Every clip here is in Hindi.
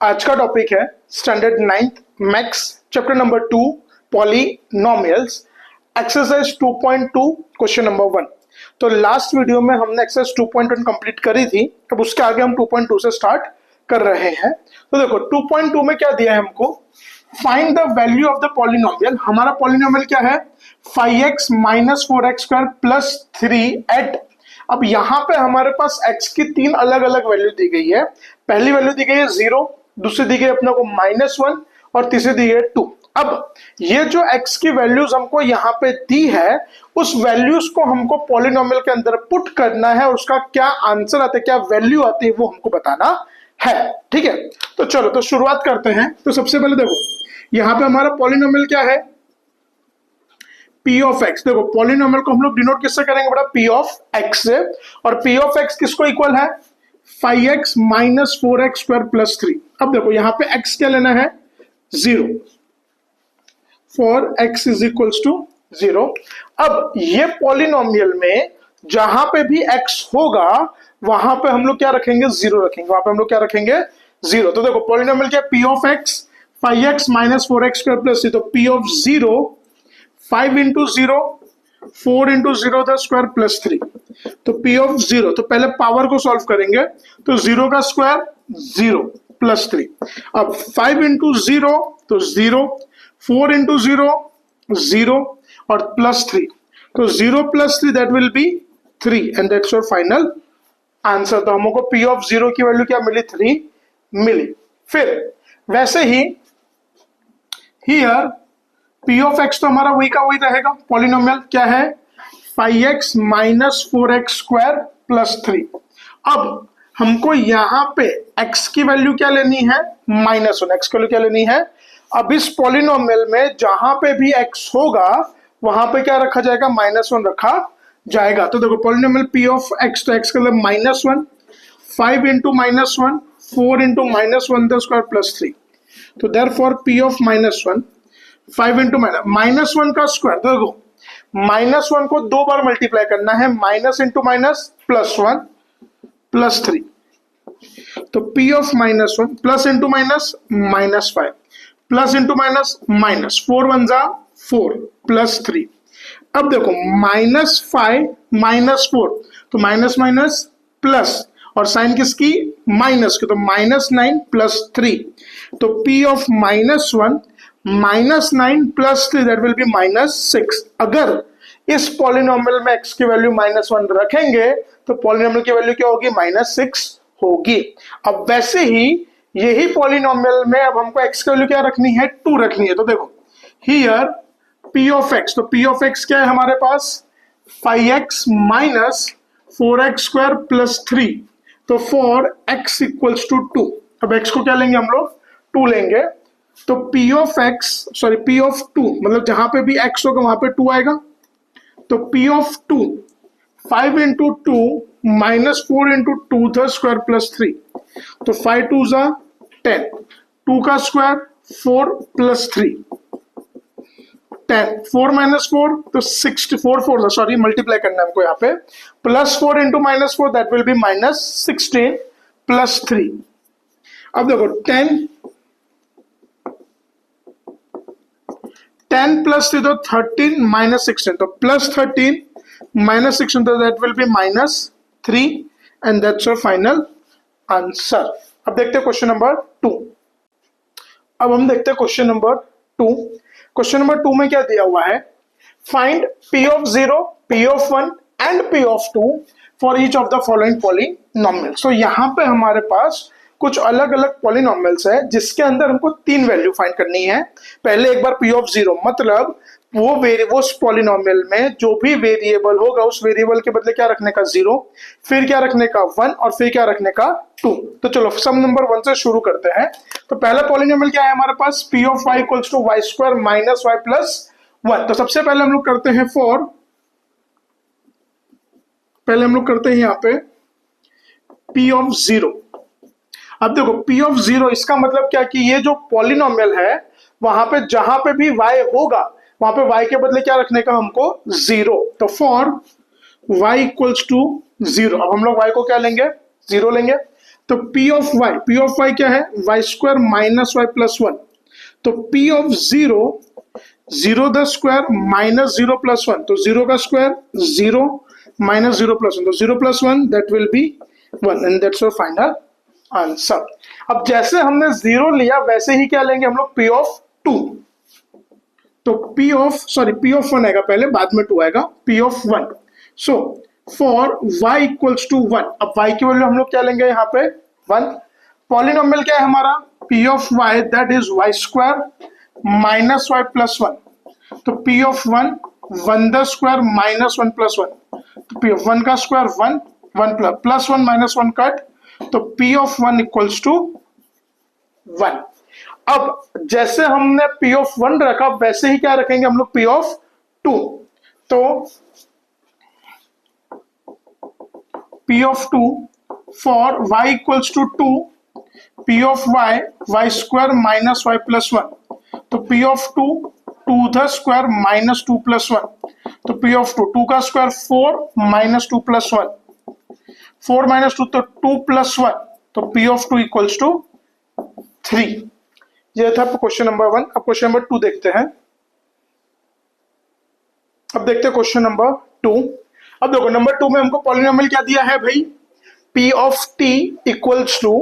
आज का टॉपिक है standard 9th maths chapter number 2 polynomials exercise 2.2 question number 1। तो लास्ट वीडियो में हमने एक्सरसाइज 2.1 कंप्लीट करी थी, अब उसके आगे हम 2.2 से स्टार्ट कर रहे हैं। तो देखो 2.2 में क्या दिया है हमको, find the value of the polynomial. हमारा पॉलिनोमियल क्या है 5x minus 4x square plus 3 eight. अब यहाँ पे हमारे पास x की तीन अलग अलग वैल्यू दी गई है। पहली वैल्यू दी गई है 0, दूसरी दी गई अपने को -1 और तीसरी दी गई है 2। अब ये जो x की वैल्यूज हमको यहाँ पे दी है, उस वैल्यूज को हमको पॉलिनोमियल के अंदर पुट करना है और उसका क्या आंसर आता है, क्या वैल्यू आती है, वो हमको बताना है। ठीक है, तो चलो तो शुरुआत करते हैं। तो सबसे पहले देखो यहाँ पे हमारा पॉलिनोमियल क्या है, P ऑफ x। देखो पॉलिनोमियल को हम लोग डिनोट किससे करेंगे बेटा, P ऑफ x से। और P ऑफ x किसको इक्वल है 5x minus 4x square plus 3। अब देखो यहाँ पे x क्या लेना है 0, for x is equals to 0। अब ये पॉलिनोमियल में जहां पे भी x होगा वहां पे हम लोग क्या रखेंगे 0 रखेंगे, वहां पे हम लोग क्या रखेंगे 0। तो देखो पॉलिनोमियल क्या P of x 5x minus 4x square plus 3। तो P of 0 5 into 0 4 into 0 the square plus 3। तो P ऑफ 0, तो पहले पावर को सॉल्व करेंगे, तो 0 का स्क्वायर 0 प्लस 3। अब 5 इंटू 0 तो 0, 4 इंटू 0 0 और प्लस 3। तो 0 plus 3 that will B 3 and that's your final answer. तो हमको P ऑफ 0 की वैल्यू क्या मिली 3 मिली। फिर वैसे ही हियर P ऑफ x तो हमारा वही का वही रहेगा। पॉलिनोमियल क्या है 5x minus 4x square plus 3। अब हमको यहाँ पे x की वैल्यू क्या लेनी है -1, x की वैल्यू क्या लेनी है। अब इस पॉलिनोमियल में जहां पे भी x होगा वहां पे क्या रखा जाएगा -1 रखा जाएगा। तो देखो पॉलिनोमियल P ऑफ x, तो x का मतलब -1, 5 into -1 4 into -1 the square plus 3। तो देयरफॉर P ऑफ -1 5 इंटू -1 का स्क्वायर। देखो -1 को 2 बार मल्टीप्लाई करना है, माइनस इंटू माइनस +1 प्लस 3। तो P of -1 plus into minus -5 plus into minus -4 1 जा 4 प्लस 3। अब देखो -5 -4 तो माइनस माइनस प्लस और साइन किसकी माइनस की, तो -9 प्लस 3। तो P of -1 -9 plus 3 that will B -6। अगर इस पॉलिनोमियल में x की वैल्यू -1 रखेंगे तो पॉलिनोमियल की वैल्यू क्या होगी -6 होगी। अब वैसे ही यही पॉलिनोमियल में अब हमको x की वैल्यू क्या रखनी है 2 रखनी है। तो देखो हियर P ऑफ x, तो P ऑफ x क्या है हमारे पास 5x minus 4x square plus 3। तो फॉर x इक्वल्स टू 2। अब x को क्या लेंगे हम लोग 2 लेंगे। तो P of x sorry P of 2 मतलब जहां पे भी x होगा वहां पे 2 आएगा। तो P of 2 5 into 2 minus 4 into 2 the square plus 3। तो 5 2 जा 10, 2 का स्क्वायर 4 प्लस 3 10, 4 माइनस 4 तो 64 4 सॉरी मल्टीप्लाई करना है हमको यहाँ पे, plus 4 into -4 that will B -16 plus 3। अब देखो 10 प्लस 3 तो 13 -16, तो प्लस 13 -16 तो that will B -3 and that's your final answer. अब देखते हैं क्वेश्चन नंबर 2। अब हम देखते हैं क्वेश्चन नंबर 2। क्वेश्चन नंबर 2 में क्या दिया हुआ है, find P of 0, P of 1 and P of 2 for each of the following polynomials. तो यहाँ पे हमारे पास कुछ अलग अलग पॉलिनोमियल्स है जिसके अंदर हमको 3 वैल्यू फाइंड करनी है। पहले एक बार P ऑफ 0 मतलब वो उस पॉलिनोमियल में जो भी वेरिएबल होगा उस वेरिएबल के बदले क्या रखने का 0, फिर क्या रखने का 1 और फिर क्या रखने का 2। तो चलो सम नंबर 1 से शुरू करते हैं। तो पहला पॉलिनोमियल क्या है हमारे पास P of y equals to y square minus y plus 1। तो सबसे पहले हम लोग करते हैं यहाँ पे P ऑफ 0। अब देखो P ऑफ 0 इसका मतलब क्या कि ये जो पॉलिनोमियल है वहां पे जहां पे भी y होगा वहां पे y के बदले क्या रखने का हमको 0। तो फॉर y इक्वल्स टू 0, अब हम लोग y को क्या लेंगे 0 लेंगे। तो पी ऑफ वाई क्या है, Y square minus Y plus one. तो P of zero, zero the square minus zero plus one, तो जीरो का square zero minus zero plus one, तो zero plus one that will be one, and that's your final answer. अब जैसे हमने जीरो लिया वैसे ही क्या लेंगे हम लोग, पी ऑफ टू। तो पी ऑफ वन आएगा पहले, बाद में टू आएगा, P of one. So for y equals to one, अब y की वैल्यू हम लोग क्या लेंगे यहाँ पे, वन। पॉलिनोमियल क्या है हमारा, p of y that is y square minus Y plus one. तो p of one, one the square minus one plus one, तो p ऑफ वन का square one, one plus one minus one cut, तो p of one equals to one. अब जैसे हमने p ऑफ वन रखा वैसे ही क्या रखेंगे हम लोग, p ऑफ टू। तो p of 2 for y equals to 2, p of y square minus y plus 1, तो p of 2 2 the square minus 2 plus 1, तो p of 2 2 का स्क्वायर 4 minus 2 plus 1, 4 minus 2 तो 2 plus 1, तो p of 2 equals to 3। ये था क्वेश्चन नंबर 1। अब क्वेश्चन नंबर 2 देखते हैं। अब देखते हैं क्वेश्चन नंबर 2। अब देखो नंबर 2 में हमको पॉलिनोमियल क्या दिया है भाई, p of t equals to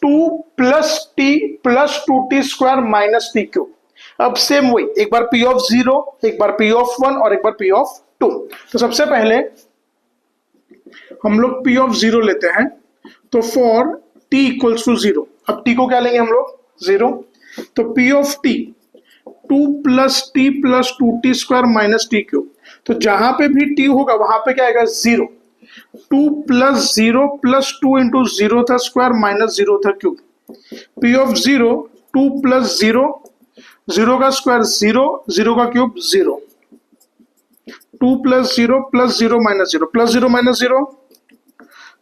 2 plus t plus 2t square minus t cube. अब सेम वही, एक बार p ऑफ 0, एक बार p ऑफ 1 और एक बार p ऑफ 2। तो सबसे पहले हम लोग p ऑफ 0 लेते हैं, तो फॉर t इक्वल्स टू 0, अब t को क्या लेंगे हम लोग, 0। तो p of t 2 plus t plus 2t square minus t cube. तो जहां पे भी t होगा वहां पे क्या आएगा, 0। 2 प्लस 0 प्लस 2 इंटू 0 था स्क्वायर माइनस 0 था क्यूब। p ऑफ 0 2 प्लस 0, 0 का स्क्वायर 0, 0 का cube 0। 2 plus 0 plus 0 minus 0 plus 0 minus 0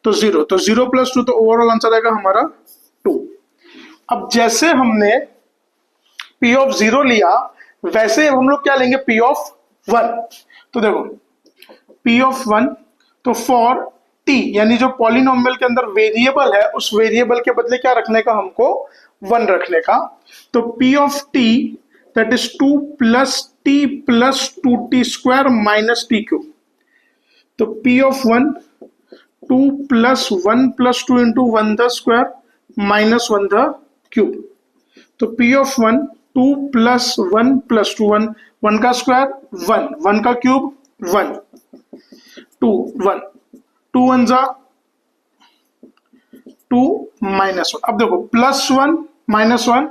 तो 0, तो 0 प्लस 2 तो ओवरऑल आंसर आएगा हमारा 2। अब जैसे हमने p ऑफ 0 लिया वैसे हम लोग क्या लेंगे, p ऑफ 1। तो देखो p ऑफ 1, तो फॉर t यानी जो पॉलिनोमियल के अंदर वेरिएबल है उस वेरिएबल के बदले क्या रखने का हमको, 1 रखने का। तो p of t that is 2 plus t plus 2t square minus t cube. तो p of 1 2 plus 1 plus 2 into 1 the square minus 1 the cube. तो p ऑफ 1 2 प्लस 1 प्लस 2, 1 1 का स्क्वायर 1, 1 का क्यूब 1, 2 1, 2 1 जा 2 माइनस 1। अब देखो प्लस 1 माइनस 1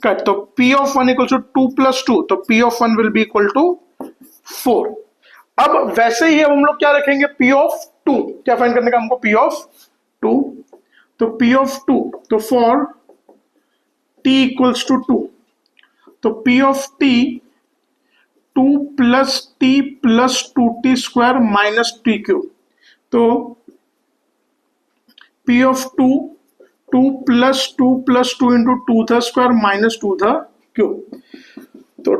कट, तो p of 1 equal to 2 plus 2, तो p of 1 will be equal to 4। अब वैसे ही हम लोग क्या रखेंगे, p ऑफ 2, क्या फाइंड करने का हमको, p ऑफ 2। तो p ऑफ 2, तो फॉर t इक्वल्स टू 2, तो p of t 2 plus t plus 2t square minus t cube. तो p of 2 2 plus 2 plus 2 into 2 the square minus 2 the cube. तो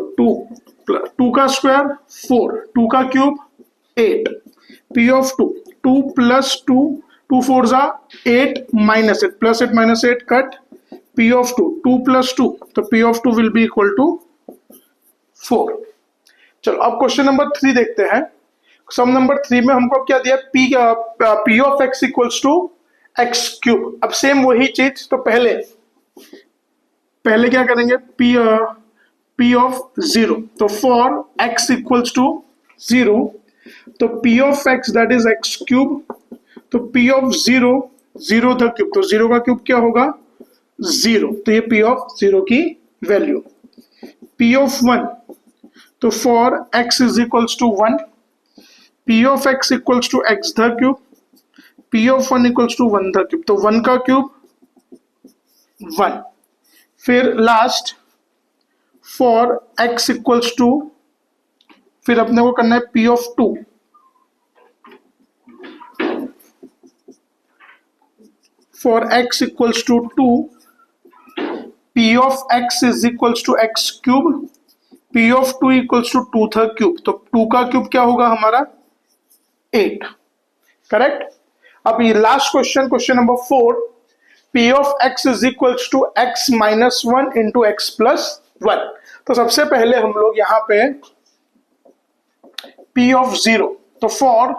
2 का स्क्वायर 4, 2 का क्यूब 8। p ऑफ 2 2 प्लस 2, 2 4 जा 8 minus 8 plus 8 minus 8 cut, p of 2 2 plus 2, तो p of 2 will be equal to 4। चलो अब क्वेश्चन नंबर 3 देखते हैं। सम नंबर 3 में हमको क्या दिया, p of x equals to x cube. अब सेम वही चीज, तो पहले क्या करेंगे, p ऑफ 0, तो फॉर x इक्वल्स टू 0, तो p of x that is x cube. तो p ऑफ 0 0 द क्यूब, तो 0 का क्यूब क्या होगा, 0, तो ये p ऑफ 0 की वैल्यू। p ऑफ 1, तो for x is equals to 1, p of x equals to x the cube, p of 1 equals to 1 the cube, तो 1 का क्यूब 1। फिर last for x equals to, फिर अपने को करना है p of 2, for x equals to 2, p of x is equals to x cube, p of 2 equals to 2 था क्यूब, तो 2 का क्यूब क्या होगा हमारा 8, करेक्ट। अब ये last question, question number 4, P of X is equals to X minus one into x plus one. तो सबसे पहले हम लोग यहां पे पी ऑफ जीरो, तो for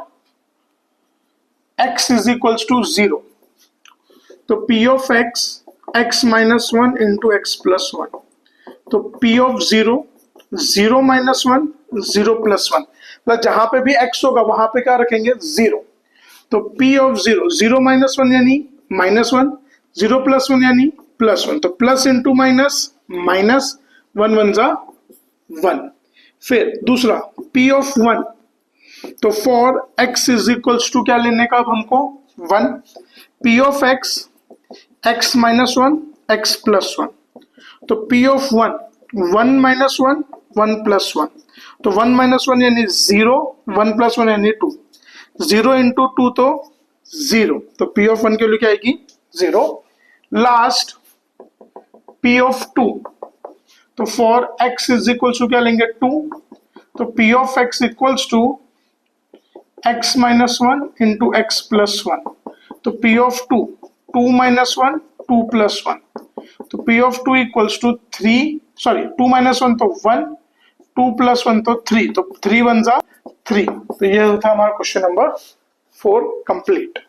x is equals to zero, तो P of x x minus one into x plus one, तो P of zero zero minus one zero plus one, मतलब जहां पे भी x होगा वहां पे क्या रखेंगे जीरो। तो P of zero zero minus one यानी minus one, zero plus one यानी प्लस वन, तो plus into minus minus, one one जा वन। फिर दूसरा पी ऑफ वन, तो for x is equals to क्या लेने का अब हमको one, P of x x minus one x plus one, तो P of one one minus one one plus one, तो वन माइनस वन यानी जीरो, वन प्लस वन यानी टू, जीरो इंटू टू तो जीरो, तो पी ऑफ वन के लिए क्या आएगी zero. Last P of two, तो for x is equals to क्या लेंगे टू, तो P of x equals to x minus one into x plus one, तो P of two two minus one two plus one, तो P of two equals to three, sorry two minus one तो वन, टू प्लस वन तो थ्री, तो थ्री वन जा थ्री। तो ये था हमारा क्वेश्चन नंबर 4 कंप्लीट।